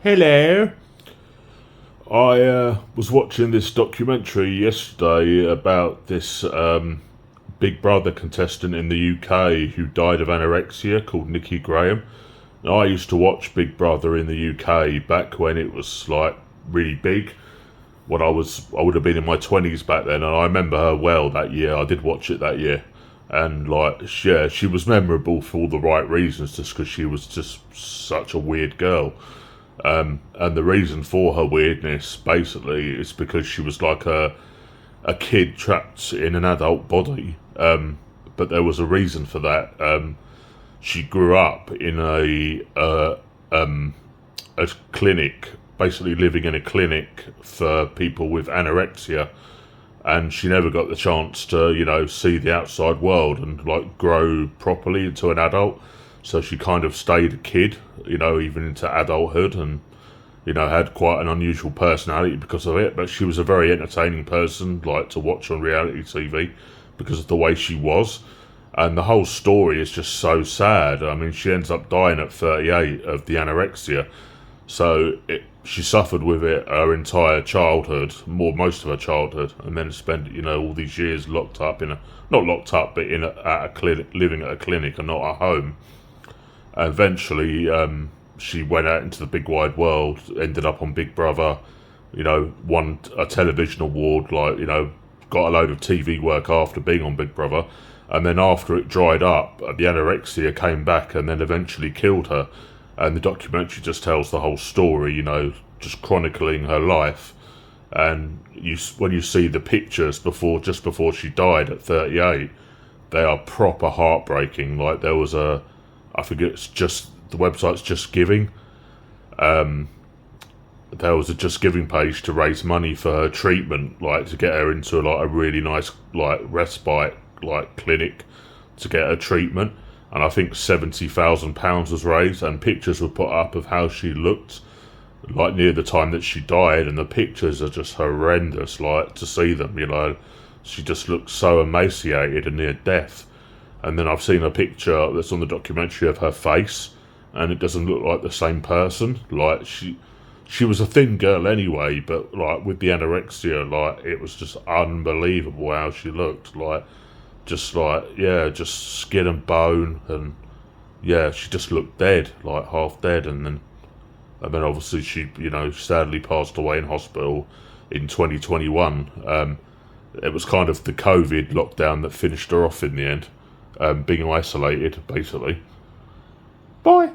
Hello. I was watching this documentary yesterday about this Big Brother contestant in the UK who died of anorexia called Nikki Grahame. Now, I used to watch Big Brother in the UK back when it was like really big. When I would have been in my 20s back then, and I remember her well that year. I did watch it that year, and yeah, she was memorable for all the right reasons, just because she was just such a weird girl. And the reason for her weirdness, basically, is because she was like a kid trapped in an adult body. But there was a reason for that. She grew up in a clinic, basically living in a clinic for people with anorexia, and she never got the chance to, see the outside world and like grow properly into an adult. So she kind of stayed a kid, even into adulthood, and had quite an unusual personality because of it. But she was a very entertaining person, like to watch on reality TV, because of the way she was. And the whole story is just so sad. I mean, she ends up dying at 38 of the anorexia. She suffered with it her entire childhood, most of her childhood, and then spent, all these years locked up not locked up, but at a clinic, living at a clinic and not at home. Eventually, she went out into the big wide world, ended up on Big Brother, won a television award, got a load of TV work after being on Big Brother. And then after it dried up, the anorexia came back and then eventually killed her. And the documentary just tells the whole story, just chronicling her life. And when you see the pictures just before she died at 38, they are proper heartbreaking. Like there was I forget, the website's Just Giving. There was a Just Giving page to raise money for her treatment, to get her into a really nice respite clinic to get her treatment. And I think £70,000 was raised, and pictures were put up of how she looked near the time that she died, and the pictures are just horrendous. To see them, she just looked so emaciated and near death. And then I've seen a picture that's on the documentary of her face, and it doesn't look like the same person. She was a thin girl anyway, but with the anorexia, it was just unbelievable how she looked. Just skin and bone, and yeah, she just looked dead, half dead. And then obviously she, sadly passed away in hospital in 2021. It was kind of the COVID lockdown that finished her off in the end. Being isolated, basically. Bye.